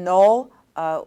9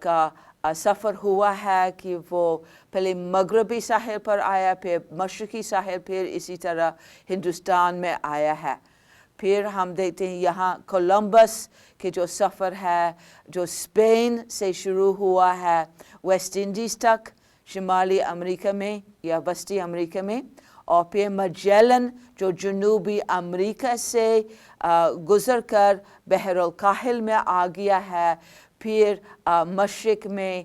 کا سفر ہوا ہے کہ وہ پہلے مغربی ساحل پر آیا، پھر مشرقی ساحل، پھر اسی طرح ہندوستان میں آیا ہے۔ پھر ہم دیکھتے ہیں یہاں کولمبس کے جو سفر ہے جو اسپین سے شروع ہوا ہے ویسٹ انڈیز تک، شمالی امریکہ میں یا وسطی امریکہ میں، اور پھر مجیلن جو جنوبی امریکہ سے گزر کر بحر الکاہل میں آ گیا ہے، پھر مشرق میں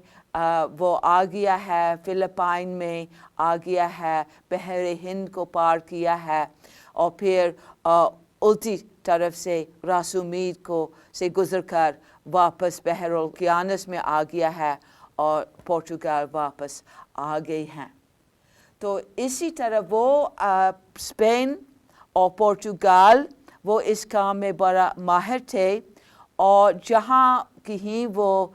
وہ آ گیا ہے، فلپائن میں آ گیا ہے، بحر ہند کو پار کیا ہے، اور پھر الٹی طرف سے راس امید کو سے گزر کر واپس بحر الاوقیانوس میں آ گیا ہے اور پورتگال واپس آ گئی ہیں۔ تو اسی طرح وہ اسپین اور پورتگال وہ اس کام میں بڑا ماہر تھے، اور جہاں کہیں وہ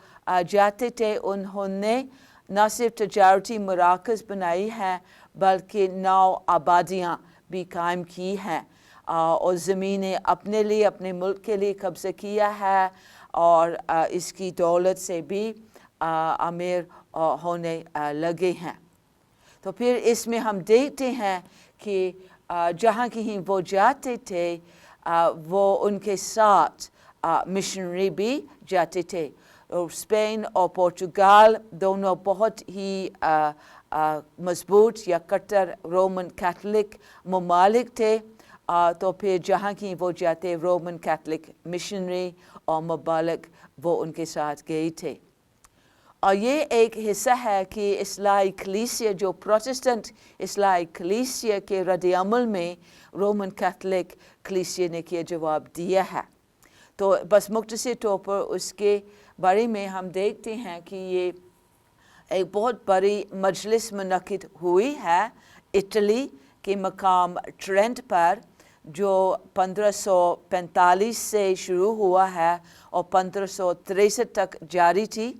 جاتے تھے انہوں نے نہ صرف تجارتی مراکز بنائی ہیں بلکہ نو آبادیاں بھی قائم کی ہیں، اور زمینیں اپنے لیے اپنے ملک کے لیے قبضہ کیا ہے، اور اس کی دولت سے بھی امیر ہونے لگے ہیں۔ تو پھر اس میں ہم دیکھتے ہیں کہ جہاں کہیں وہ جاتے تھے وہ ان کے ساتھ مشنری بھی جاتے تھے۔ اور اسپین اور پورتگال دونوں بہت ہی مضبوط یا کٹر رومن کیتھولک ممالک تھے، تو پھر جہاں کہیں وہ جاتے رومن کیتھولک مشنری اور مبالغ وہ ان کے ساتھ گئے تھے۔ اور یہ ایک حصہ ہے کہ اصلاحی کلیسیا جو پروٹسٹنٹ اصلاحی کلیسیا کے رد عمل میں رومن کیتھولک کلیسیا نے کیا جواب دیا ہے۔ تو بس مختصر طور پر اس کے بارے میں ہم دیکھتے ہیں کہ یہ ایک بہت بڑی مجلس منعقد ہوئی ہے اٹلی کے مقام ٹرینٹ پر، جو 1545 سے شروع ہوا ہے اور 1563 تک جاری تھی،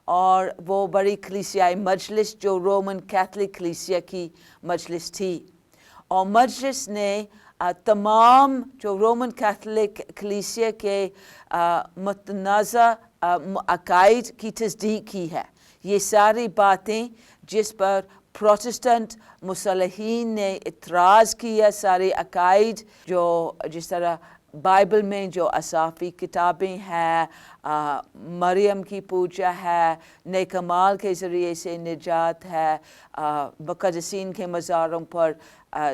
اور وہ بڑی کلیسیائی مجلس جو رومن کیتھولک کلیسیا کی مجلس تھی، اور مجلس نے تمام جو رومن کیتھولک کلیسیا کے متنازع عقائد کی تصدیق کی ہے۔ یہ ساری باتیں جس پر پروٹسٹنٹ مسلحین نے اعتراض کیا، سارے عقائد جو جس طرح بائبل میں جو اصافی کتابیں ہیں، مریم کی پوجا ہے، نیک اعمال کے ذریعے سے نجات ہے، مقدسین کے مزاروں پر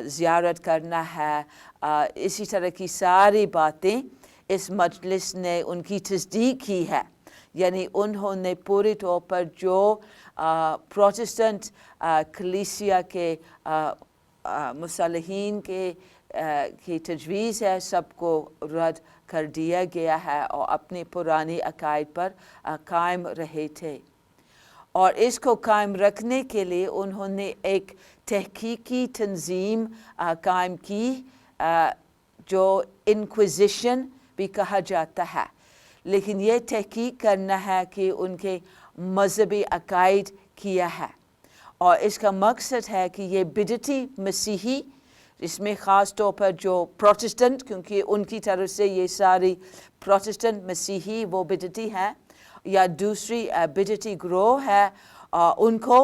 زیارت کرنا ہے، اسی طرح کی ساری باتیں اس مجلس نے ان کی تصدیق کی ہے۔ یعنی انہوں نے پوری طور پر جو پروٹسٹنٹ کلیسیا کے مصلحین کی تجویز ہے سب کو رد کر دیا گیا ہے، اور اپنے پرانے عقائد پر قائم رہے تھے۔ اور اس کو قائم رکھنے کے لیے انہوں نے ایک تحقیقی تنظیم قائم کی جو انکویزیشن بھی کہا جاتا ہے، لیکن یہ تحقیق کرنا ہے کہ ان کے مذہبی عقائد کیا ہے، اور اس کا مقصد ہے کہ یہ بدعتی مسیحی، اس میں خاص طور پر جو پروٹسٹنٹ، کیونکہ ان کی طرف سے یہ ساری پروٹسٹنٹ مسیحی وہ بدعتی ہیں، یا دوسری بدعتی گروہ ہے، ان کو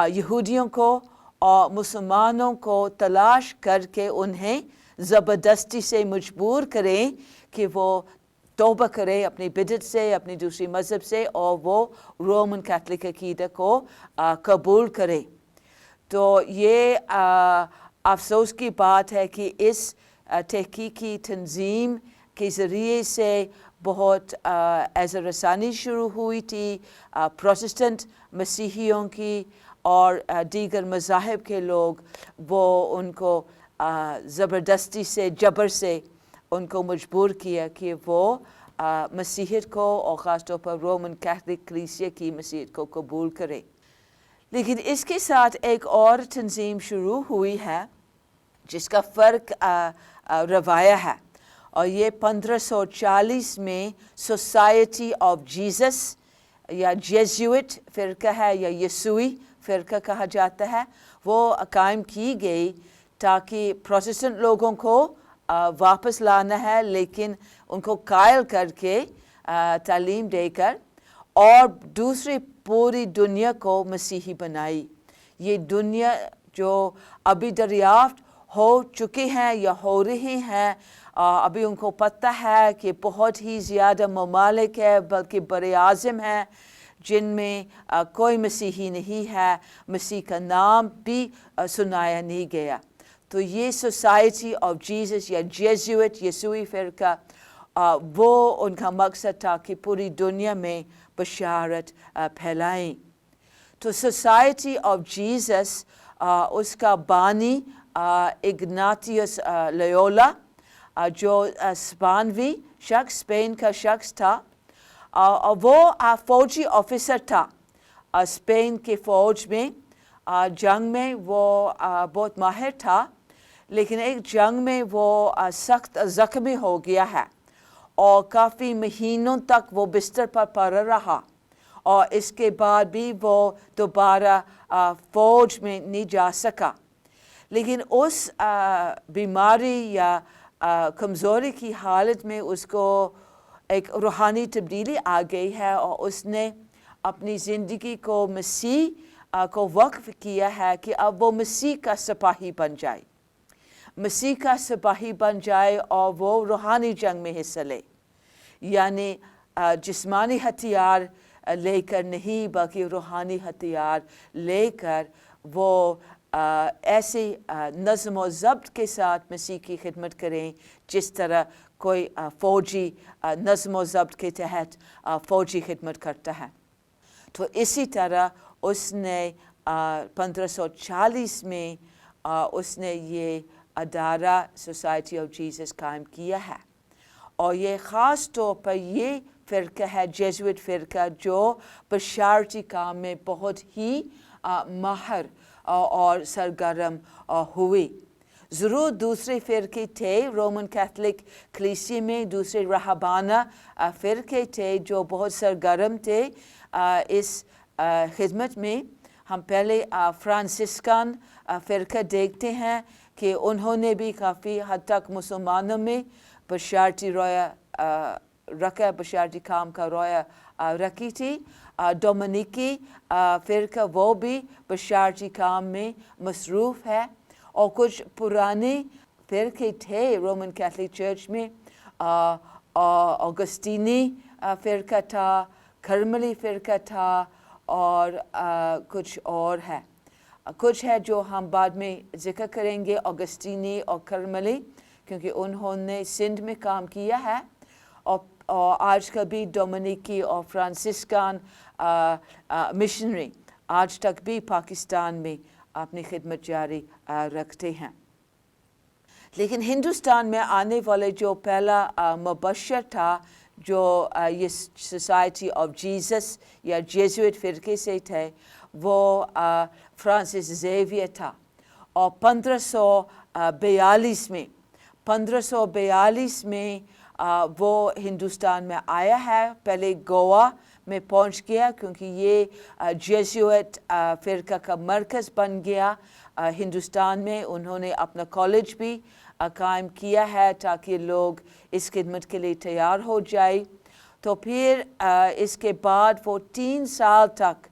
یہودیوں کو اور مسلمانوں کو تلاش کر کے انہیں زبردستی سے مجبور کریں کہ وہ توبہ کرے اپنی بدعت سے، اپنی دوسری مذہب سے، اور وہ رومن کیتھولک عقیدہ کو قبول کرے۔ تو یہ افسوس کی بات ہے کہ اس تحقیقی تنظیم کے ذریعے سے بہت اعزار رسانی شروع ہوئی تھی پروٹسٹنٹ مسیحیوں کی، اور دیگر مذاہب کے لوگ وہ ان کو زبردستی سے جبر سے ان کو مجبور کیا کہ وہ مسیحیت کو اور خاص طور پر رومن کیتھولک کلیسیا کی مسیحیت کو قبول کرے۔ لیکن اس کے ساتھ ایک اور تنظیم شروع ہوئی ہے جس کا فرق روایہ ہے، اور یہ 1540 میں سوسائٹی آف جیزس یا جیزوٹ فرقہ ہے، یا یسوعی فرقہ کہا جاتا ہے، وہ قائم کی گئی تاکہ پروٹسٹنٹ لوگوں کو واپس لانا ہے، لیکن ان کو قائل کر کے تعلیم دے کر، اور دوسری پوری دنیا کو مسیحی بنائی۔ یہ دنیا جو ابھی دریافت ہو چکی ہیں یا ہو رہی ہیں، ابھی ان کو پتہ ہے کہ بہت ہی زیادہ ممالک ہے، بلکہ بر اعظم ہیں جن میں کوئی مسیحی نہیں ہے، مسیح کا نام بھی سنایا نہیں گیا۔ تو یہ سوسائٹی آف جیزس یا جیزوٹ یسوعی فرقہ، وہ ان کا مقصد تھا کہ پوری دنیا میں بشارت پھیلائیں۔ تو سوسائٹی آف جیزس، اس کا بانی اگناتیوس لویولا، جو اسپانوی شخص، اسپین کا شخص تھا، وہ فوجی آفیسر تھا اسپین کے فوج میں۔ جنگ میں وہ بہت ماہر تھا، لیکن ایک جنگ میں وہ سخت زخمی ہو گیا ہے اور کافی مہینوں تک وہ بستر پر پڑا رہا، اور اس کے بعد بھی وہ دوبارہ فوج میں نہیں جا سکا۔ لیکن اس بیماری یا کمزوری کی حالت میں اس کو ایک روحانی تبدیلی آ گئی ہے، اور اس نے اپنی زندگی کو مسیح کو وقف کیا ہے کہ اب وہ مسیح کا سپاہی بن جائے، مسیح کا سپاہی بن جائے، اور وہ روحانی جنگ میں حصہ لے، یعنی جسمانی ہتھیار لے کر نہیں بلکہ روحانی ہتھیار لے کر وہ ایسی نظم و ضبط کے ساتھ مسیح کی خدمت کریں جس طرح کوئی فوجی نظم و ضبط کے تحت فوجی خدمت کرتا ہے۔ تو اسی طرح اس نے 1540 میں اس نے یہ ادارہ سوسائٹی آف جیزس قائم کیا ہے، اور یہ خاص طور پر یہ فرقہ ہے جیزوٹ فرقہ جو بشارتی کام میں بہت ہی ماہر اور سرگرم ہوئی۔ ضرور دوسرے فرقے تھے رومن کیتھولک کلیسیا میں، دوسرے راہبانہ فرقے تھے جو بہت سرگرم تھے اس خدمت میں۔ ہم پہلے فرانسسکن فرقہ دیکھتے ہیں کہ انہوں نے بھی کافی حد تک مسلمانوں میں بشارتی رویہ رکھا، بشارتی کام کا رویہ رکھی تھی۔ ڈومینیکی فرقہ وہ بھی بشارتی کام میں مصروف ہے، اور کچھ پرانے فرقے تھے رومن کیتھولک چرچ میں، آگسٹینی فرقہ تھا، کرملی فرقہ تھا، اور کچھ اور ہے، کچھ ہے جو ہم بعد میں ذکر کریں گے، آگسٹینی اور کرملی، کیونکہ انہوں نے سندھ میں کام کیا ہے، اور آج کل بھی ڈومینیکی اور فرانسسکن مشنری آج تک بھی پاکستان میں اپنی خدمت جاری رکھتے ہیں۔ لیکن ہندوستان میں آنے والے جو پہلا مبشر تھا جو یہ سوسائٹی آف جیزس یا جیزوٹ فرقے سے تھے، وہ فرانسس زیویئر تھا، اور 1542 میں وہ ہندوستان میں آیا ہے۔ پہلے گوا میں پہنچ گیا کیونکہ یہ جیزوٹ فرقہ کا مرکز بن گیا ہندوستان میں۔ انہوں نے اپنا کالج بھی قائم کیا ہے تاکہ لوگ اس خدمت کے لیے تیار ہو جائے۔ تو پھر اس کے بعد وہ 3 سال تک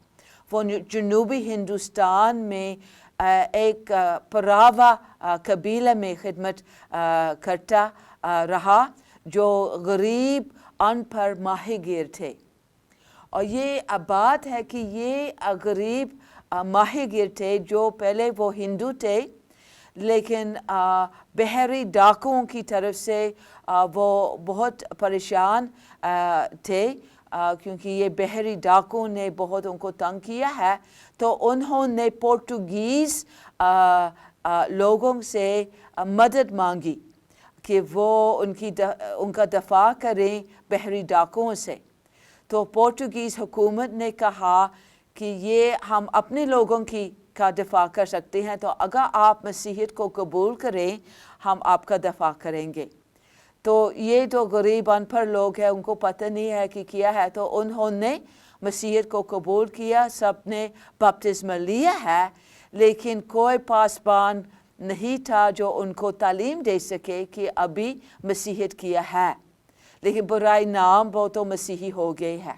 وہ جنوبی ہندوستان میں ایک پراوا قبیلہ میں خدمت کرتا رہا جو غریب ان پڑھ ماہی گیر تھے، اور یہ بات ہے کہ یہ غریب ماہی گیر تھے جو پہلے وہ ہندو تھے، لیکن بحری ڈاکوؤں کی طرف سے وہ بہت پریشان تھے، کیونکہ یہ بحری ڈاکو نے بہت ان کو تنگ کیا ہے، تو انہوں نے پورتگیز لوگوں سے مدد مانگی کہ وہ ان کا دفاع کریں بحری ڈاکوؤں سے۔ تو پورتگیز حکومت نے کہا کہ یہ ہم اپنے لوگوں کا دفاع کر سکتے ہیں، تو اگر آپ مسیحیت کو قبول کریں ہم آپ کا دفاع کریں گے۔ تو یہ جو غریب ان پڑھ لوگ ہیں ان کو پتہ نہیں ہے کہ کیا ہے، تو انہوں نے مسیحیت کو قبول کیا، سب نے بپتسمہ لیا ہے، لیکن کوئی پاسبان نہیں تھا جو ان کو تعلیم دے سکے کہ ابھی مسیحیت کیا ہے، لیکن برائے نام وہ تو مسیحی ہو گئے ہے۔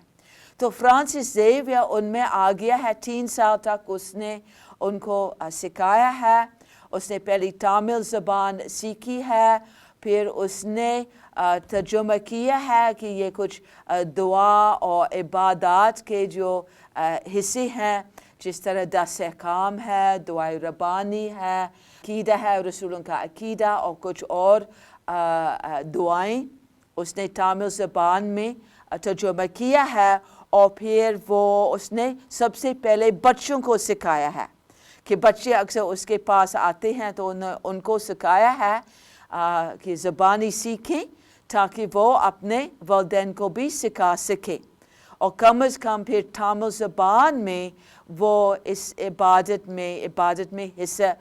تو فرانسس زیویئر ان میں آ گیا ہے. 3 سال تک اس نے ان کو سکھایا ہے. اس نے پہلی تامل زبان سیکھی ہے, پھر اس نے ترجمہ کیا ہے کہ یہ کچھ دعا اور عبادات کے جو حصے ہیں, جس طرح 10 احکام ہے, دعائے ربانی ہے, عقیدہ ہے, رسولوں کا عقیدہ اور کچھ اور دعائیں اس نے تامل زبان میں ترجمہ کیا ہے. اور پھر وہ اس نے سب سے پہلے بچوں کو سکھایا ہے کہ بچے اکثر اس کے پاس آتے ہیں تو ان کو سکھایا ہے کہ زبانی سیکھیں تاکہ وہ اپنے والدین کو بھی سکھا سکے, اور کم از کم پھر تامل زبان میں وہ اس عبادت میں حصہ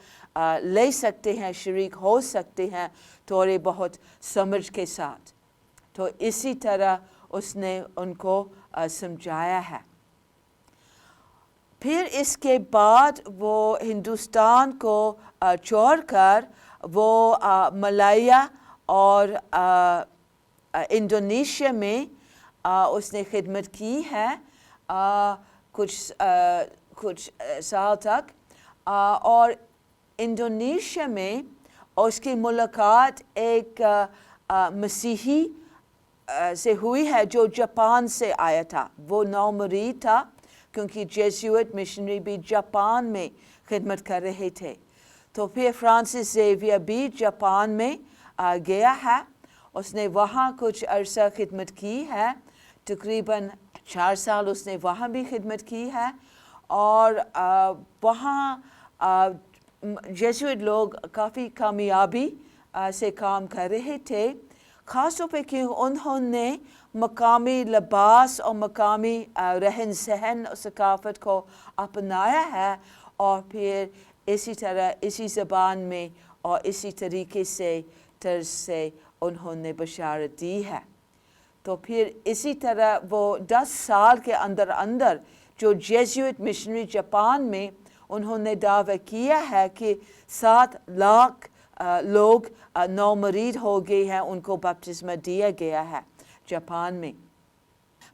لے سکتے ہیں, شریک ہو سکتے ہیں تھوڑے بہت سمجھ کے ساتھ. تو اسی طرح اس نے ان کو سمجھایا ہے. پھر اس کے بعد وہ ہندوستان کو چھوڑ کر وہ ملایا اور انڈونیشیا میں اس نے خدمت کی ہے کچھ سال تک. اور انڈونیشیا میں اس کی ملاقات ایک مسیحی سے ہوئی ہے جو جاپان سے آیا تھا. وہ نومرید تھا کیونکہ جیسوٹ مشنری بھی جاپان میں خدمت کر رہے تھے. تو پھر فرانسس زیویئر بھی جاپان میں گیا ہے. اس نے وہاں کچھ عرصہ خدمت کی ہے, تقریباً 4 سال اس نے وہاں بھی خدمت کی ہے. اور وہاں جیسوٹ لوگ کافی کامیابی سے کام کر رہے تھے, خاص طور پہ کہ انہوں نے مقامی لباس اور مقامی رہن سہن اور ثقافت کو اپنایا ہے, اور پھر اسی طرح اسی زبان میں اور اسی طریقے سے طرز سے انہوں نے بشارت دی ہے. تو پھر اسی طرح وہ 10 سال کے اندر جو جیسوٹ مشنری جاپان میں انہوں نے دعویٰ کیا ہے کہ 7 لاکھ لوگ نومرید ہو گئے ہیں, ان کو بپتسمہ دیا گیا ہے جاپان میں.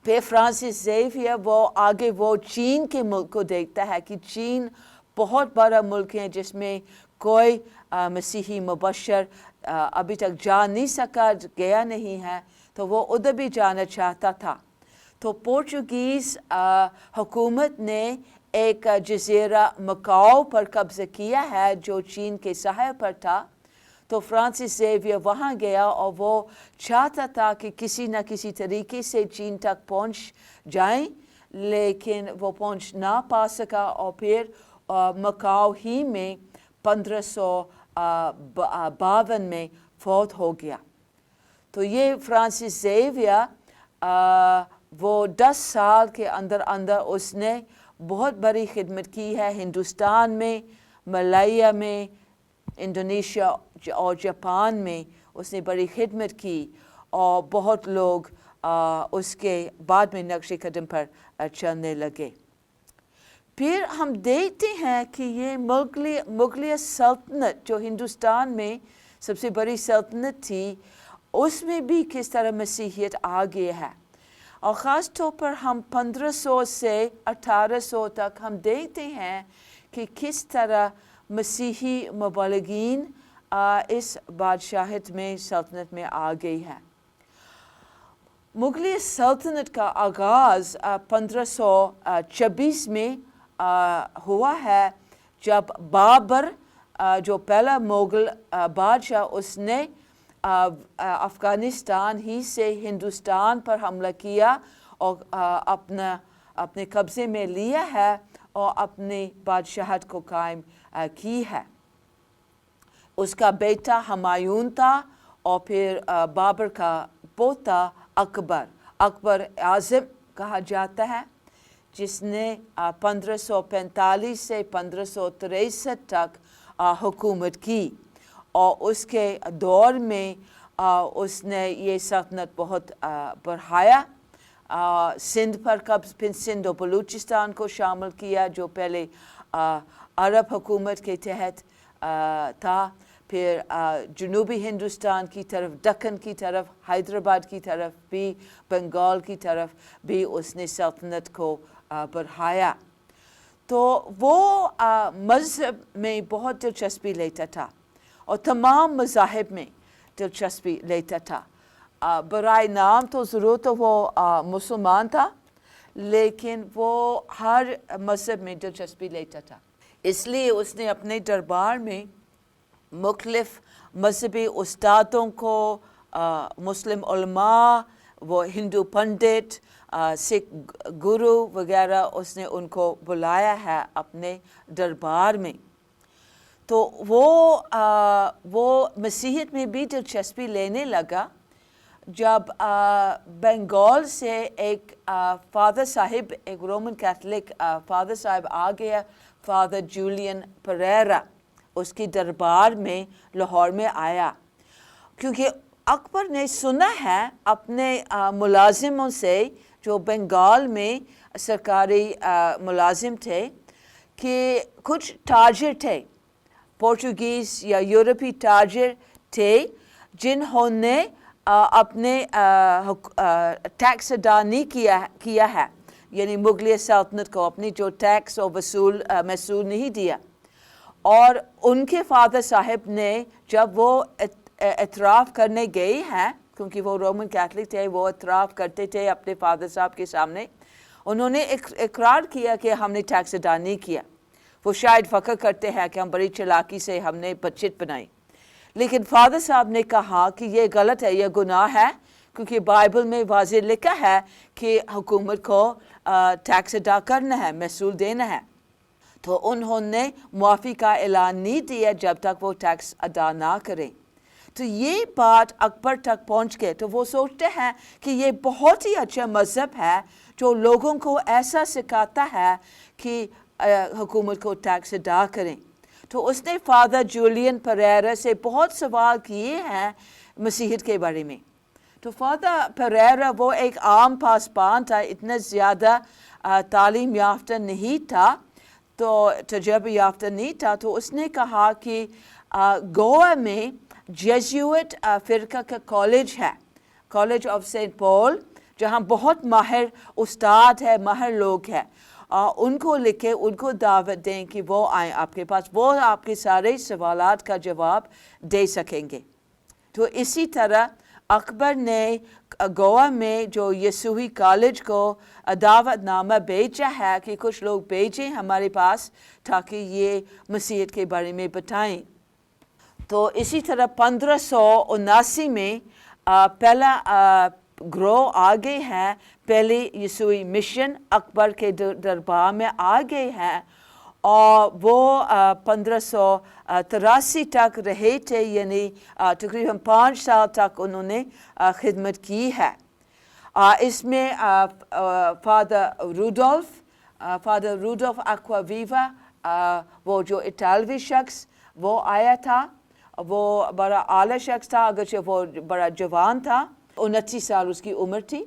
پھر فرانسس زیویئر وہ آگے وہ چین کے ملک کو دیکھتا ہے کہ چین بہت بڑا ملک ہے جس میں کوئی مسیحی مبشر ابھی تک جا نہیں سکا, گیا نہیں ہے, تو وہ ادھر بھی جانا چاہتا تھا. تو پورچوگیز حکومت نے ایک جزیرہ مکاؤ پر قبضہ کیا ہے جو چین کے ساحل پر تھا. تو فرانسس زیویئر وہاں گیا اور وہ چاہتا تھا کہ کسی نہ کسی طریقے سے چین تک پہنچ جائیں, لیکن وہ پہنچ نہ پا سکا, اور پھر مکاؤ ہی میں 1552 میں فوت ہو گیا. تو یہ فرانسس زیویئر وہ 10 سال کے اندر اس نے بہت بڑی خدمت کی ہے ہندوستان میں, ملایا میں, انڈونیشیا اور جاپان میں اس نے بڑی خدمت کی, اور بہت لوگ اس کے بعد میں نقش قدم پر چلنے لگے. پھر ہم دیکھتے ہیں کہ یہ مغلیہ سلطنت جو ہندوستان میں سب سے بڑی سلطنت تھی, اس میں بھی کس طرح مسیحیت آ گئی ہے. اور خاص طور پر ہم 1500 سے 1800 تک ہم دیکھتے ہیں کہ کس طرح مسیحی مبلغین اس بادشاہت میں سلطنت میں آ گئی ہے. مغلیہ سلطنت کا آغاز 1526 میں ہوا ہے, جب بابر جو پہلا مغل بادشاہ اس نے افغانستان ہی سے ہندوستان پر حملہ کیا اور اپنے قبضے میں لیا ہے اور اپنی بادشاہت کو قائم کی ہے. اس کا بیٹا ہمایون تھا, اور پھر بابر کا پوتا اکبر اعظم کہا جاتا ہے, جس نے 1545 سے 1563 تک حکومت کی. اور اس کے دور میں اس نے یہ سلطنت بہت بڑھایا, سندھ پر قبض, پھر سندھ و بلوچستان کو شامل کیا جو پہلے عرب حکومت کے تحت تھا. پھر جنوبی ہندوستان کی طرف، دکن کی طرف، حیدرآباد کی طرف بھی، بنگال کی طرف بھی اس نے سلطنت کو بڑھایا. تو وہ مذہب میں بہت دلچسپی لیتا تھا اور تمام مذاہب میں دلچسپی لیتا تھا. برائے نام تو ضرور تو وہ مسلمان تھا، لیکن وہ ہر مذہب میں دلچسپی لیتا تھا. اس لیے اس نے اپنے دربار میں مختلف مذہبی استادوں کو، مسلم علماء، وہ ہندو پنڈت، سکھ گرو وغیرہ، اس نے ان کو بلایا ہے اپنے دربار میں. تو وہ مسیحیت میں بھی دلچسپی لینے لگا جب بنگال سے ایک فادر صاحب، ایک رومن کیتھولک فادر صاحب آ گیا، فادر جولین پریرا، اس کی دربار میں لاہور میں آیا. کیونکہ اکبر نے سنا ہے اپنے ملازموں سے جو بنگال میں سرکاری ملازم تھے کہ کچھ تاجر تھے، پورچوگیز یا یورپی تاجر تھے، جنہوں نے اپنے ٹیکس ادا نہیں کیا ہے، یعنی مغلیہ سلطنت کو اپنی جو ٹیکس اور محصول نہیں دیا. اور ان کے فادر صاحب نے جب وہ اعتراف کرنے گئے ہیں، کیونکہ وہ رومن کیتھولک تھے، وہ اعتراف کرتے تھے اپنے فادر صاحب کے سامنے، انہوں نے اقرار کیا کہ ہم نے ٹیکس ادا نہیں کیا. وہ شاید فخر کرتے ہیں کہ ہم بڑی چالاکی سے ہم نے بچت بنائی، لیکن فادر صاحب نے کہا کہ یہ غلط ہے، یہ گناہ ہے، کیونکہ بائبل میں واضح لکھا ہے کہ حکومت کو ٹیکس ادا کرنا ہے، محصول دینا ہے. تو انہوں نے معافی کا اعلان نہیں دیا جب تک وہ ٹیکس ادا نہ کریں. تو یہ بات اکبر تک پہنچ گئے. تو وہ سوچتے ہیں کہ یہ بہت ہی اچھا مذہب ہے جو لوگوں کو ایسا سکھاتا ہے کہ حکومت کو ٹیکس ادا کریں. تو اس نے فادر جولین پریرا سے بہت سوال کیے ہیں مسیحیت کے بارے میں. تو فادر پریرا وہ ایک عام پاسبان تھا، اتنا زیادہ تعلیم یافتہ نہیں تھا، تو تجربہ یافتہ نہیں تھا. تو اس نے کہا کہ گوا میں جیزوٹ فرقہ کا کالج ہے، کالج آف سینٹ پال، جہاں بہت ماہر استاد ہے، ماہر لوگ ہیں، ان کو لکھے، ان کو دعوت دیں کہ وہ آئیں آپ کے پاس، وہ آپ کے سارے سوالات کا جواب دے سکیں گے. تو اسی طرح اکبر نے گوا میں جو یسوعی کالج کو دعوت نامہ بھیجا ہے کہ کچھ لوگ بھیجیں ہمارے پاس تاکہ یہ مسیحیت کے بارے میں بتائیں. تو اسی طرح 1579 میں پہلا گروہ آگے ہیں، پہلی یسوعی مشن اکبر کے دربار میں آگے ہیں، اور وہ 1583 تک رہے تھے، یعنی تقریباً 5 سال تک انہوں نے خدمت کی ہے. اس میں فادر روڈولف ایکواویوا، وہ جو اٹالوی شخص وہ آیا تھا، وہ بڑا اعلیٰ شخص تھا، اگرچہ وہ بڑا جوان تھا، 29 سال اس کی عمر تھی.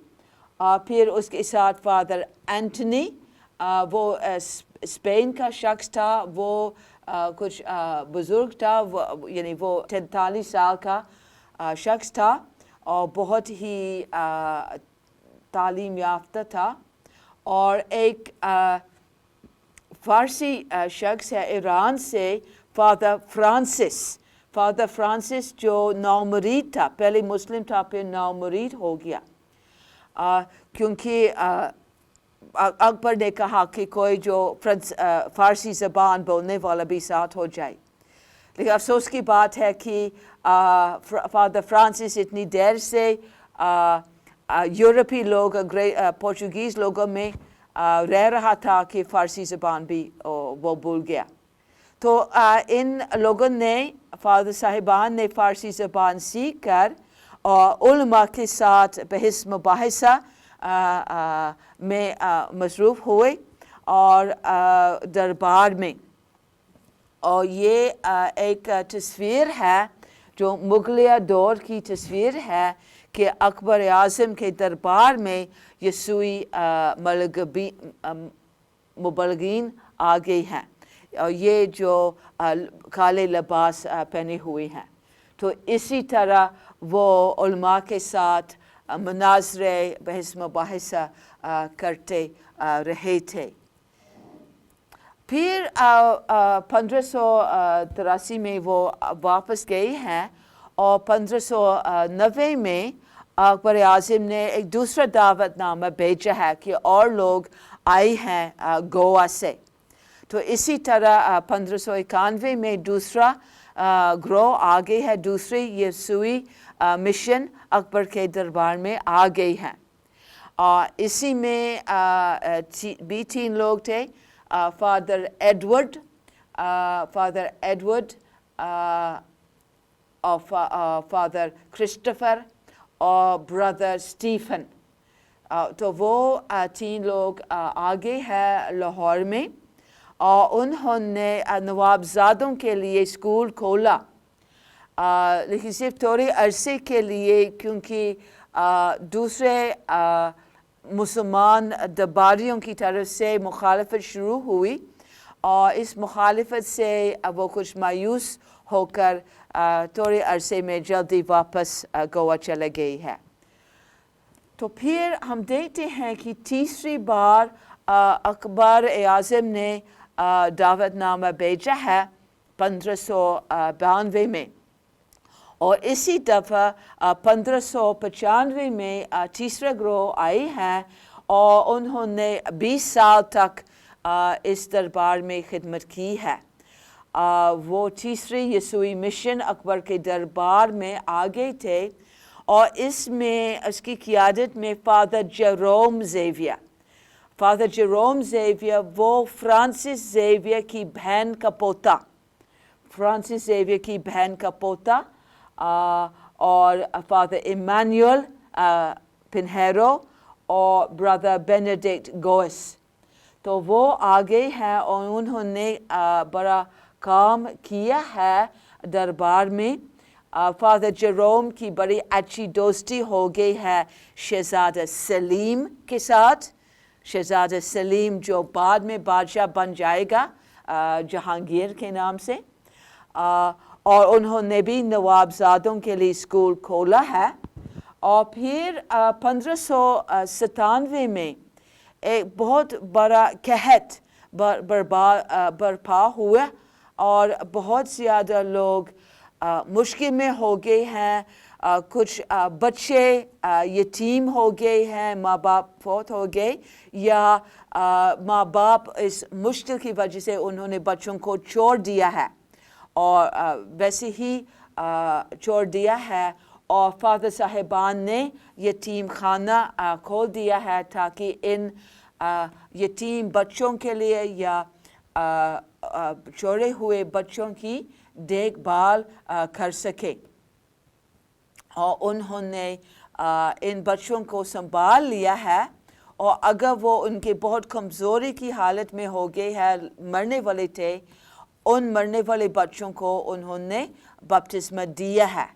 پھر اس کے ساتھ فادر اینٹنی، وہ اسپین کا شخص تھا، وہ کچھ بزرگ تھا، یعنی وہ 43 سال کا شخص تھا اور بہت ہی تعلیم یافتہ تھا. اور ایک فارسی شخص ہے ایران سے، فادر فرانسس جو نومرید تھا، پہلے مسلم تھا پھر نومرید ہو گیا، کیونکہ اکبر نے کہا کہ کوئی جو فارسی زبان بولنے والا بھی ساتھ ہو جائے. لیکن افسوس کی بات ہے کہ فادر فرانسس اتنی دیر سے یورپی لوگ، پورچوگیز لوگوں میں رہ رہا تھا کہ فارسی زبان بھی وہ بھول گیا. تو ان لوگوں نے، فادر صاحبان نے فارسی زبان سیکھ کر علماء کے ساتھ بحث مباحثہ میں مصروف ہوئے اور دربار میں. اور یہ ایک تصویر ہے جو مغلیہ دور کی تصویر ہے کہ اکبر اعظم کے دربار میں یسوعی مبلغین آ گئے ہیں. اور یہ جو کالے لباس پہنے ہوئے ہیں. تو اسی طرح وہ علماء کے ساتھ مناظرے بحث مباحثہ کرتے رہے تھے. پھر 1583 میں وہ واپس گئے ہیں اور 1590 میں اکبر اعظم نے ایک دوسرا دعوت نامہ بھیجا ہے کہ اور لوگ آئے ہیں گوا سے. تو اسی طرح 1591 میں دوسرا گروہ آ گئی ہے, دوسری یسوعی مشن اکبر کے دربار میں آ گئی ہیں. اسی میں بھی 3 لوگ تھے, فادر ایڈورڈ اور فادر کرسٹوفر اور بردر اسٹیفن. تو وہ 3 لوگ آگے ہیں لاہور میں, اور انہوں نے نوابزادوں کے لیے اسکول کھولا, لیکن صرف تھوڑے عرصے کے لیے, کیونکہ دوسرے مسلمان درباریوں کی طرف سے مخالفت شروع ہوئی, اور اس مخالفت سے وہ کچھ مایوس ہو کر تھوڑے عرصے میں جلدی واپس گوا چلے گئی ہے. تو پھر ہم دیکھتے ہیں کہ تیسری بار اکبر اعظم نے دعوت نامہ بھیجا ہے 1592 میں, اور اسی دفعہ 1595 میں تیسرا گروہ آئی ہیں, اور انہوں نے 20 سال تک اس دربار میں خدمت کی ہے. وہ تیسری یسوعی مشن اکبر کے دربار میں آ گئے تھے, اور اس میں اس کی قیادت میں فادر جیروم زیویئر وہ فرانسس زیویئر کی بہن کا پوتا, اور فادر ایمانوئل پنہیرو اور برادر بینیڈکٹ گوئس. تو وہ آگے ہیں اور انہوں نے بڑا کام کیا ہے دربار میں. فادر جیروم کی بڑی اچھی دوستی ہو گئی ہے شہزادہ سلیم کے ساتھ, شہزادہ سلیم جو بعد میں بادشاہ بن جائے گا جہانگیر کے نام سے, اور انہوں نے بھی نوابزادوں کے لیے اسکول کھولا ہے. اور پھر 1597 میں ایک بہت بڑا قحط برپا ہوا, اور بہت زیادہ لوگ مشکل میں ہو گئے ہیں. کچھ بچے یتیم ہو گئے ہیں, ماں باپ فوت ہو گئے, یا ماں باپ اس مشکل کی وجہ سے انہوں نے بچوں کو چھوڑ دیا ہے, اور ویسے ہی چھوڑ دیا ہے. اور فادر صاحبان نے یتیم خانہ کھول دیا ہے تاکہ ان یتیم بچوں کے لیے یا چھوڑے ہوئے بچوں کی دیکھ بھال کر سکے. اور انہوں نے ان بچوں کو سنبھال لیا ہے, اور اگر وہ ان کے بہت کمزوری کی حالت میں ہو گئے ہیں, مرنے والے تھے, ان مرنے والے بچوں کو انہوں نے بپتسمہ دیا ہے.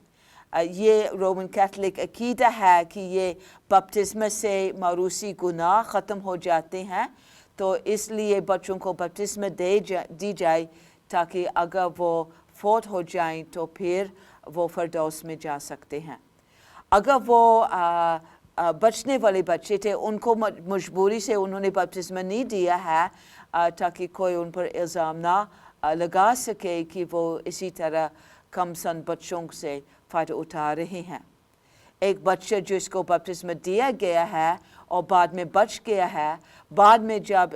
یہ رومن کیتھولک عقیدہ ہے کہ یہ بپتسمہ سے موروثی گناہ ختم ہو جاتے ہیں, تو اس لیے بچوں کو بپتسمہ دی جائے تاکہ اگر وہ فوت ہو جائیں تو پھر وہ فردوس میں جا سکتے ہیں. اگر وہ بچنے والے بچے تھے, ان کو مجبوری سے انہوں نے بپتسمہ نہیں دیا ہے تاکہ کوئی ان پر الزام نہ لگا سکے کہ وہ اسی طرح کم سن بچوں سے فائدہ اٹھا رہے ہیں. ایک بچہ جس کو بپتسمہ دیا گیا ہے اور بعد میں بچ گیا ہے, بعد میں جب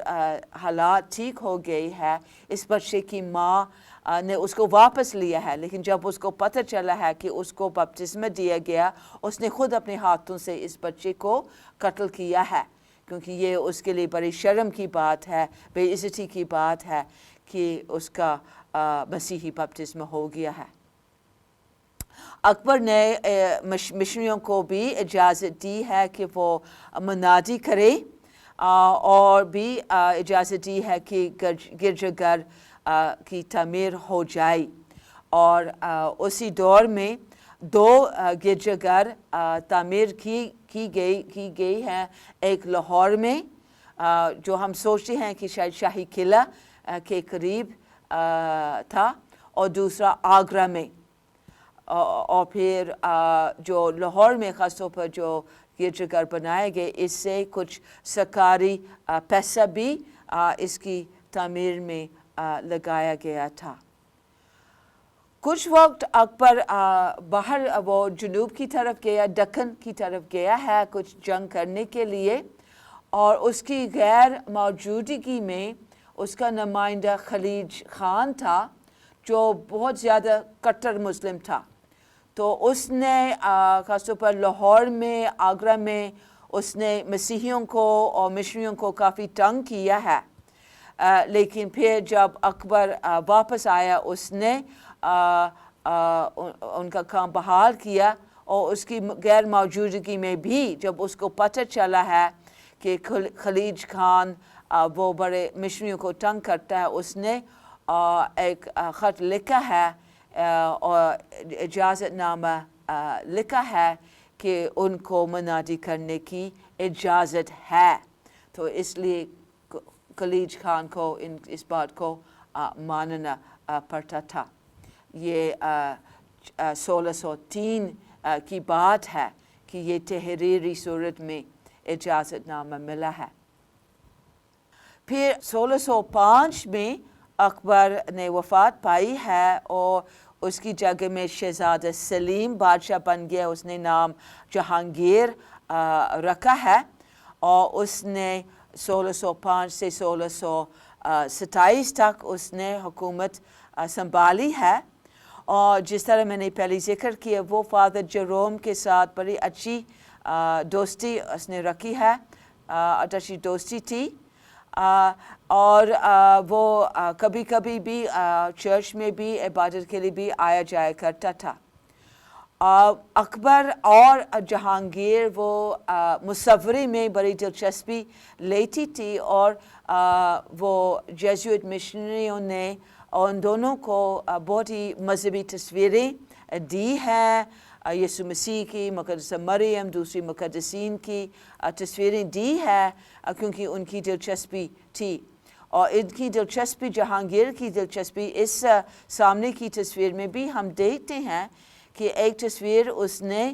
حالات ٹھیک ہو گئے ہے, اس بچے کی ماں نے اس کو واپس لیا ہے, لیکن جب اس کو پتہ چلا ہے کہ اس کو بپتسمہ دیا گیا, اس نے خود اپنے ہاتھوں سے اس بچے کو قتل کیا ہے, کیونکہ یہ اس کے لیے بڑی شرم کی بات ہے, بے عزتی کی بات ہے کہ اس کا مسیحی بپتسمہ ہو گیا ہے. اکبر نے مشنریوں کو بھی اجازت دی ہے کہ وہ منادی کرے, اور بھی اجازت دی ہے کہ گرجا گھر کی تعمیر ہو جائے. اور اسی دور میں 2 گرجا گھر تعمیر کی گئی ہیں, ایک لاہور میں جو ہم سوچتے ہیں کہ شاید شاہی قلعہ کے قریب تھا اور دوسرا آگرہ میں، اور پھر جو لاہور میں خاص طور پر جو گرجا گھر بنائے گئے، اس سے کچھ سرکاری پیسہ بھی اس کی تعمیر میں لگایا گیا تھا۔ کچھ وقت اکبر باہر وہ جنوب کی طرف گیا، دکن کی طرف گیا ہے کچھ جنگ کرنے کے لیے، اور اس کی غیر موجودگی میں اس کا نمائندہ خلیج خان تھا جو بہت زیادہ کٹر مسلم تھا۔ تو اس نے خاص طور پر لاہور میں، آگرہ میں اس نے مسیحیوں کو اور مشنریوں کو کافی تنگ کیا ہے، لیکن پھر جب اکبر واپس آیا اس نے ان کا کام بحال کیا، اور اس کی غیر موجودگی میں بھی جب اس کو پتہ چلا ہے کہ خلیج خان وہ بڑے مشنریوں کو تنگ کرتا ہے، اس نے ایک خط لکھا ہے اور اجازت نامہ لکھا ہے کہ ان کو منادی کرنے کی اجازت ہے۔ تو اس لیے خلیج خان کو اس بات کو ماننا پڑتا تھا۔ یہ 1603 کی بات ہے کہ یہ تحریری صورت میں اجازت نامہ ملا ہے۔ پھر 1605 میں اکبر نے وفات پائی ہے اور اس کی جگہ میں شہزادہ سلیم بادشاہ بن گیا۔ اس نے نام جہانگیر رکھا ہے، اور اس نے 1605 سے 1627 تک اس نے حکومت سنبھالی ہے، اور جس طرح میں نے پہلے ذکر کیا وہ فادر جیروم کے ساتھ بڑی اچھی دوستی اس نے رکھی ہے، اچھی دوستی تھی، اور وہ کبھی کبھی بھی چرچ میں بھی عبادت کے لیے بھی آیا جایا کرتا تھا۔ اکبر اور جہانگیر وہ مصوری میں بڑی دلچسپی لیتی تھی، اور وہ جیسوئٹ مشنریوں نے ان دونوں کو بہت ہی مذہبی تصویریں دی ہیں، یسوع مسیح کی، مقدسہ مریم، دوسری مقدسین کی تصویریں دی ہے، کیونکہ ان کی دلچسپی تھی۔ اور ان کی دلچسپی، جہانگیر کی دلچسپی اس سامنے کی تصویر میں بھی ہم دیکھتے ہیں کہ ایک تصویر اس نے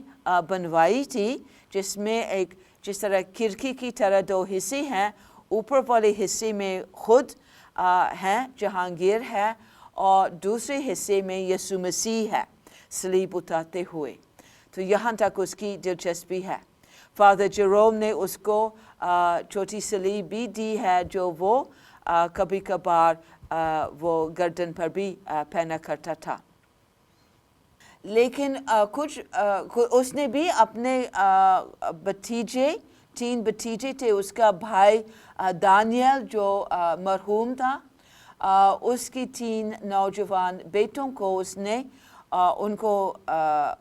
بنوائی تھی جس میں ایک جس طرح کھڑکی کی طرح دو حصے ہیں، اوپر والے حصے میں خود ہیں، جہانگیر ہے، اور دوسرے حصے میں یسوع مسیح ہے صلیب اتارتے ہوئے۔ تو یہاں تک اس کی دلچسپی ہے۔ فادر جیروم نے اس کو چھوٹی صلیب بھی دی ہے جو وہ کبھی کبھار وہ گردن پر بھی پہنا کرتا تھا۔ لیکن کچھ اس نے بھی اپنے بھتیجے، 3 بھتیجے تھے، اس کا بھائی دانیل جو مرحوم تھا، اس کی 3 نوجوان بیٹوں کو اس نے ان کو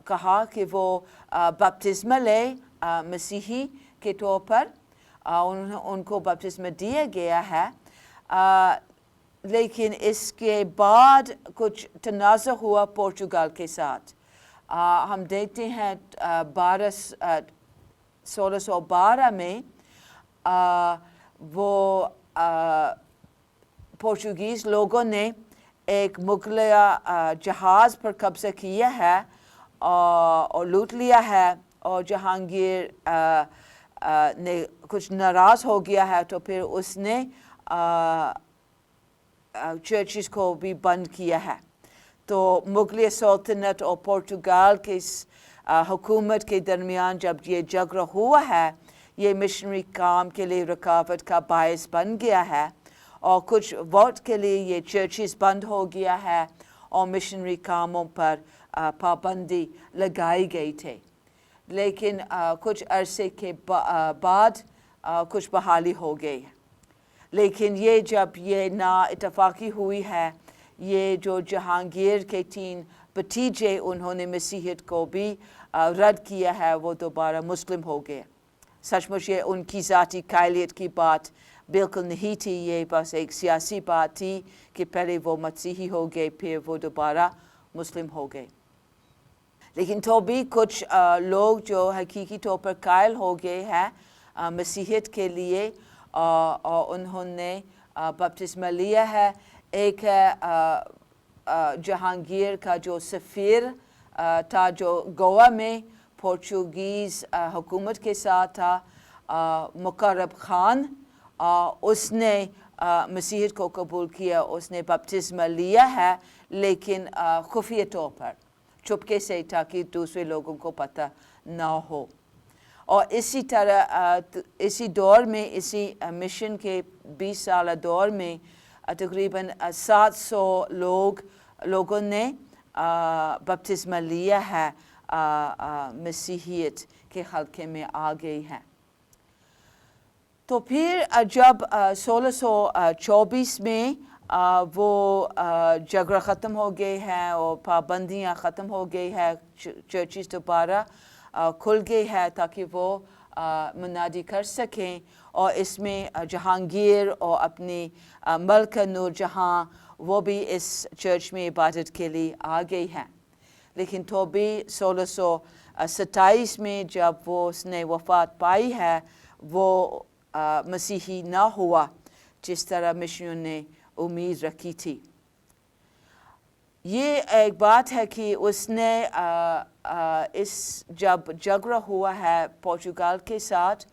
کہا کہ وہ بپتسمہ لے مسیحی کے طور پر، ان کو بپتسمہ دیا گیا ہے، لیکن اس کے بعد کچھ تنازع ہوا پورچوگل کے ساتھ۔ ہم دیکھتے ہیں 1612 میں وہ پورچوگیز لوگوں نے ایک مغلیہ جہاز پر قبضہ کیا ہے اور لوٹ لیا ہے، اور جہانگیر نے کچھ ناراض ہو گیا ہے، تو پھر اس نے چرچز کو بھی بند کیا ہے۔ تو مغلیہ سلطنت اور پورچوگل کی حکومت کے درمیان جب یہ جھگڑا ہوا ہے، یہ مشنری کام کے لیے رکاوٹ کا باعث بن گیا ہے، اور کچھ وقت کے لیے یہ چرچز بند ہو گیا ہے اور مشنری کاموں پر پابندی لگائی گئی تھی، لیکن کچھ عرصے کے بعد کچھ بحالی ہو گئی۔ لیکن یہ جب یہ نا اتفاقی ہوئی ہے، یہ جو جہانگیر کے 3 بھتیجے انہوں نے مسیحیت کو بھی رد کیا ہے، وہ دوبارہ مسلم ہو گئے۔ سچ مچ یہ ان کی ذاتی قائلیت کی بات بالکل نہیں تھی، یہ بس ایک سیاسی بات تھی کہ پہلے وہ مسیحی ہو گئے، پھر وہ دوبارہ مسلم ہو گئے۔ لیکن تو بھی کچھ لوگ جو حقیقی طور پر قائل ہو گئے ہیں مسیحیت کے لیے، اور انہوں نے بپتسمہ لیا ہے، ایک ہے جہانگیر کا جو سفیر تھا جو گوا میں پورچوگیز حکومت کے ساتھ تھا، مقرب خان، اس نے مسیحیت کو قبول کیا، اس نے بپتسمہ لیا ہے لیکن خفیہ طور پر، چپکے سے، تاکہ دوسرے لوگوں کو پتہ نہ ہو۔ اور اسی طرح اسی دور میں، اسی مشن کے 20 سالہ دور میں تقریباً 700 لوگوں نے بپتسمہ لیا ہے، مسیحیت کے حلقے میں آ گئی ہیں۔ تو پھر جب 1624 میں وہ جھگڑا ختم ہو گئے ہیں اور پابندیاں ختم ہو گئی ہیں، چرچز دوبارہ کھل گئی ہے تاکہ وہ منادی کر سکیں، اور اس میں جہانگیر اور اپنی ملکہ نور جہاں وہ بھی اس چرچ میں عبادت کے لیے آ گئی ہیں۔ لیکن تو بھی 1627 میں جب وہ اس نے وفات پائی ہے، وہ مسیحی نہ ہوا جس طرح مشنوں نے امید رکھی تھی۔ یہ ایک بات ہے کہ اس نے اس جب جھگڑا ہوا ہے پورچوگال کے ساتھ،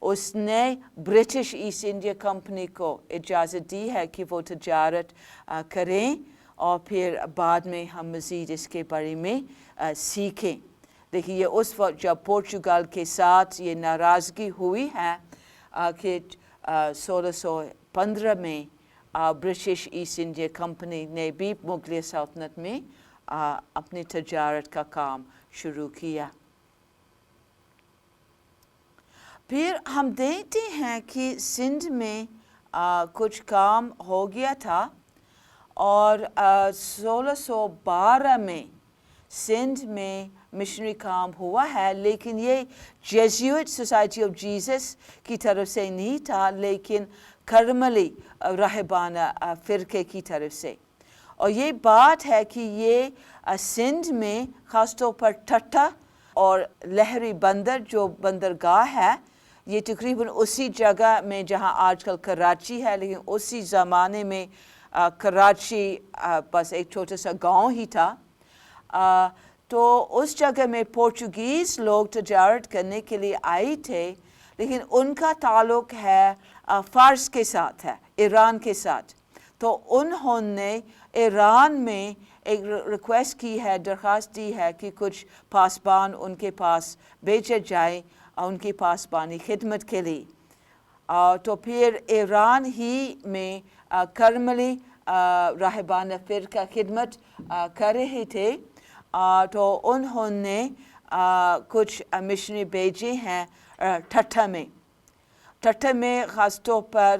اس نے برٹش ایسٹ انڈیا کمپنی کو اجازت دی ہے کہ وہ تجارت کریں، اور پھر بعد میں ہم مزید اس کے بارے میں سیکھیں۔ لیکن یہ اس وقت جب پورچوگال کے ساتھ یہ ناراضگی ہوئی ہے کہ 1615 میں برٹش ایسٹ انڈیا کمپنی نے بھی مغلیہ سلطنت میں اپنی تجارت کا کام شروع کیا۔ پھر ہم دیکھتے ہیں کہ سندھ میں کچھ کام ہو گیا تھا، اور 1612 میں سندھ میں مشنری کام ہوا ہے، لیکن یہ جیزوٹ سوسائٹی آف جیزس کی طرف سے نہیں تھا، لیکن کرملی راہبانہ فرقے کی طرف سے۔ اور یہ بات ہے کہ یہ سندھ میں خاص طور پر ٹھٹھہ اور لہری بندر جو بندرگاہ ہے، یہ تقریباً اسی جگہ میں جہاں آج کل کراچی ہے، لیکن اسی زمانے میں کراچی بس ایک چھوٹا سا گاؤں ہی تھا۔ تو اس جگہ میں پورچوگیز لوگ تجارت کرنے کے لیے آئے تھے، لیکن ان کا تعلق ہے فارس کے ساتھ ہے، ایران کے ساتھ۔ تو انہوں نے ایران میں ایک ریکویسٹ کی ہے، درخواست دی ہے کہ کچھ پاسبان ان کے پاس بھیجے جائیں ان کی پاسبانی خدمت کے لیے۔ تو پھر ایران ہی میں کرملی راہبانہ فرقہ خدمت کر رہے تھے، تو انہوں نے کچھ مشنری بھیجے ہیں ٹھٹھہ میں۔ ٹھٹھہ میں خاص طور پر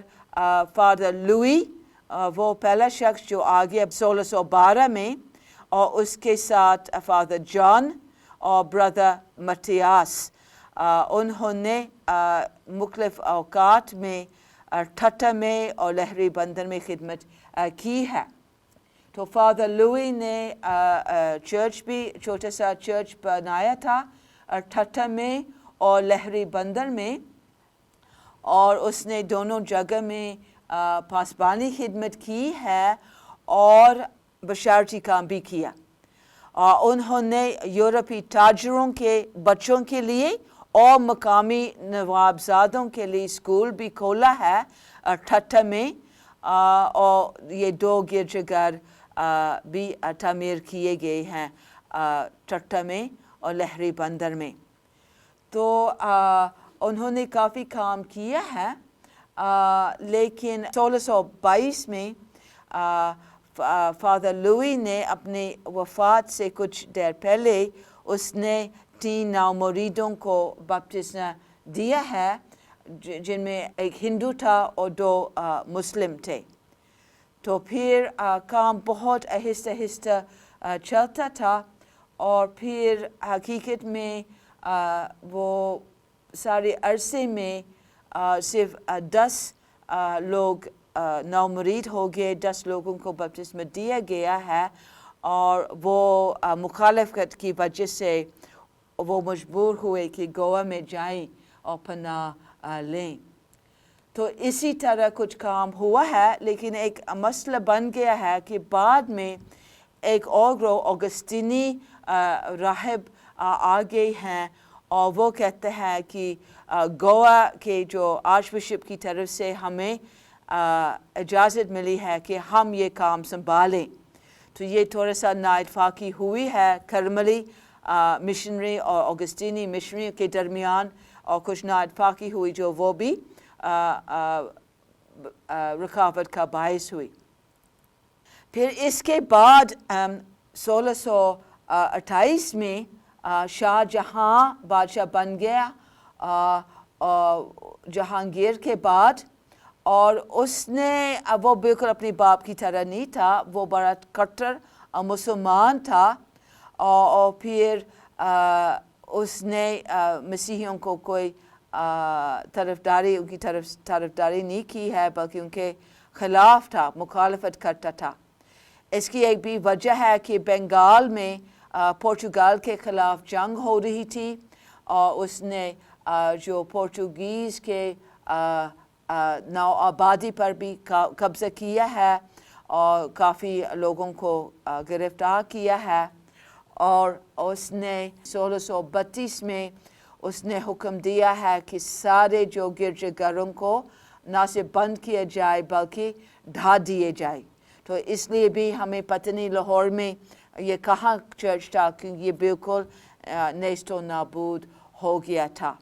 فادر لوئی، وہ پہلا شخص جو آ گیا 1612 میں، اور اس کے ساتھ فادر جان اور برادر متیاس، انہوں نے مختلف اوقات میں ٹھٹھہ میں اور لہری بندر میں خدمت کی ہے۔ تو فادر لوئی نے چرچ بھی چھوٹا سا چرچ بنایا تھا ٹھٹھہ میں اور لہری بندر میں، اور اس نے دونوں جگہ میں پاسبانی خدمت کی ہے اور بشارتی کام بھی کیا۔ انہوں نے یورپی تاجروں کے بچوں کے لیے اور مقامی نوابزادوں کے لیے اسکول بھی کھولا ہے ٹھٹھہ میں، اور یہ 2 گرجا گھر بھی تعمیر کیے گئے ہیں ٹھٹھہ میں اور لہری بندر میں۔ تو انہوں نے کافی کام کیا ہے، لیکن 1622 میں فادر لوئی نے اپنی وفات سے کچھ دیر پہلے اس نے 3 نو مریدوں کو بپتسمہ دیا ہے، جن میں ایک ہندو تھا اور 2 مسلم تھے۔ تو پھر کام بہت آہستہ آہستہ چلتا تھا، اور پھر حقیقت میں وہ سارے عرصے میں صرف 10 لوگ نو مرید ہو گئے، 10 لوگوں کو بپتسمہ دیا گیا ہے، اور وہ مخالفت کی وجہ سے وہ مجبور ہوئے کہ گوا میں جائیں اور پناہ لیں۔ تو اسی طرح کچھ کام ہوا ہے، لیکن ایک مسئلہ بن گیا ہے کہ بعد میں ایک اور گروہ اوگسٹینی راہب آ گئے ہیں، اور وہ کہتے ہیں کہ گوا کے جو آرچ بشپ کی طرف سے ہمیں اجازت ملی ہے کہ ہم یہ کام سنبھالیں۔ تو یہ تھوڑا سا نااتفاقی ہوئی ہے کرملی مشنری اور اوگسٹینی مشنری کے درمیان، اور کچھ نااتفاقی ہوئی جو وہ بھی رکاوٹ کا باعث ہوئی۔ پھر اس کے بعد 1628 میں شاہ جہاں بادشاہ بن گیا جہانگیر کے بعد، اور اس نے وہ بالکل اپنے باپ کی طرح نہیں تھا، وہ بڑا کٹر مسلمان تھا، اور پھر اس نے مسیحیوں کو کوئی ان کی طرفداری نہیں کی ہے، بلکہ ان کے خلاف تھا، مخالفت کرتا تھا۔ اس کی ایک بھی وجہ ہے کہ بنگال میں پورچوگال کے خلاف جنگ ہو رہی تھی، اور اس نے جو پورچوگیز کے نو آبادی پر بھی قبضہ کیا ہے، اور کافی لوگوں کو گرفتار کیا ہے، اور اس نے 1632 میں اس نے حکم دیا ہے کہ سارے جو گرجا گھروں کو نہ صرف بند کیا جائے بلکہ ڈھا دیے جائے۔ تو اس لیے بھی ہمیں پتہ نہیں لاہور میں یہ کہاں چرچ تھا، کیونکہ یہ بالکل نیست و نابود ہو گیا تھا۔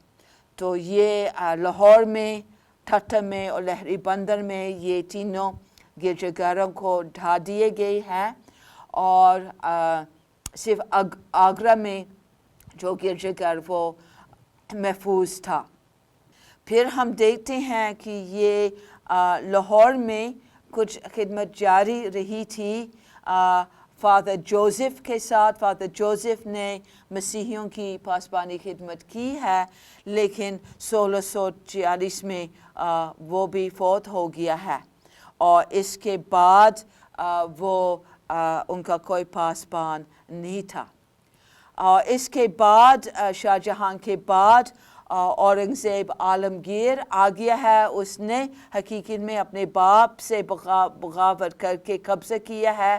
تو یہ لاہور میں، ٹھٹر میں اور لہری بندر میں یہ تینوں گرجا گھروں کو ڈھا دیے گئے ہیں، اور صرف آگرہ میں جو گرجا گھر وہ محفوظ تھا۔ پھر ہم دیکھتے ہیں کہ یہ لاہور میں کچھ خدمت جاری رہی تھی فادر جوزف کے ساتھ۔ فادر جوزف نے مسیحیوں کی پاسبانی خدمت کی ہے، لیکن 1646 میں وہ بھی فوت ہو گیا ہے، اور اس کے بعد وہ ان کا کوئی پاسبان نہیں تھا۔ اور اس کے بعد شاہ جہاں کے بعد اورنگزیب عالمگیر آ گیا ہے۔ اس نے حقیقت میں اپنے باپ سے بغاوت کر کے قبضہ کیا ہے،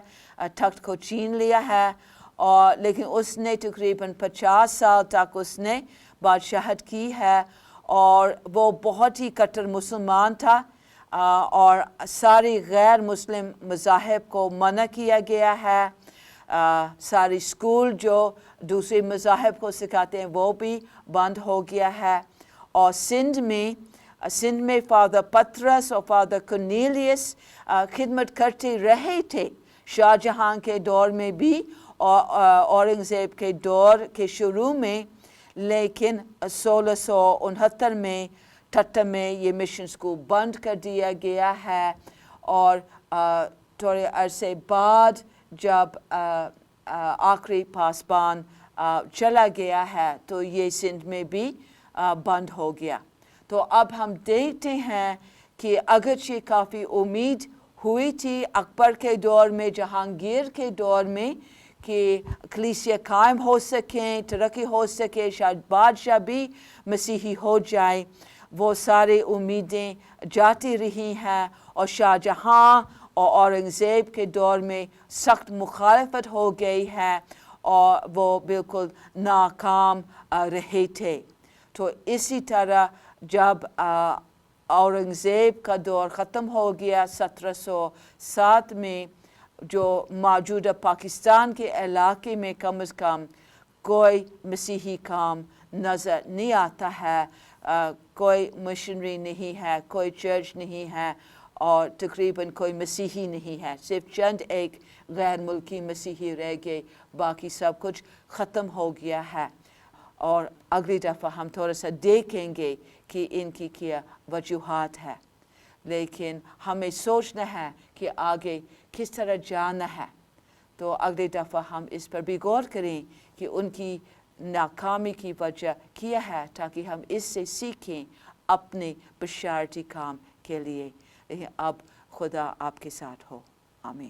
تخت کو چھین لیا ہے، اور لیکن اس نے تقریباً 50 سال تک اس نے بادشاہت کی ہے، اور وہ بہت ہی کٹر مسلمان تھا، اور ساری غیر مسلم مذاہب کو منع کیا گیا ہے۔ ساری اسکول جو دوسرے مذاہب کو سکھاتے ہیں وہ بھی بند ہو گیا ہے، اور سندھ میں فادر پطرس اور فادر کرنیلیس خدمت کرتے رہے تھے شاہ جہاں کے دور میں بھی اور اورنگزیب کے دور کے شروع میں، لیکن 1669 میں ٹھٹر میں یہ مشن اسکول بند کر دیا گیا ہے، اور تھوڑے عرصے بعد جب آخری پاسبان چلا گیا ہے تو یہ سندھ میں بھی بند ہو گیا۔ تو اب ہم دیکھتے ہیں کہ اگرچہ کافی امید ہوئی تھی اکبر کے دور میں، جہانگیر کے دور میں، کہ کلیسیا قائم ہو سکیں، ترقی ہو سکے، شاید بادشاہ بھی مسیحی ہو جائے، وہ سارے امیدیں جاتی رہی ہیں، اور شاہ جہاں اور اورنگزیب کے دور میں سخت مخالفت ہو گئی ہے، اور وہ بالکل ناکام رہے تھے۔ تو اسی طرح جب اورنگزیب کا دور ختم ہو گیا 1707 میں، جو موجودہ پاکستان کے علاقے میں کم از کم کوئی مسیحی کام نظر نہیں آتا ہے، کوئی مشنری نہیں ہے، کوئی چرچ نہیں ہے، اور تقریباً کوئی مسیحی نہیں ہے، صرف چند ایک غیر ملکی مسیحی رہ گئے، باقی سب کچھ ختم ہو گیا ہے۔ اور اگلی دفعہ ہم تھوڑا سا دیکھیں گے کہ ان کی کیا وجوہات ہے، لیکن ہمیں سوچنا ہے کہ آگے کس طرح جانا ہے۔ تو اگلی دفعہ ہم اس پر بھی غور کریں کہ ان کی ناکامی کی وجہ کیا ہے، تاکہ ہم اس سے سیکھیں اپنے بشارتی کام کے لیے۔ اب خدا آپ کے ساتھ ہو، آمین۔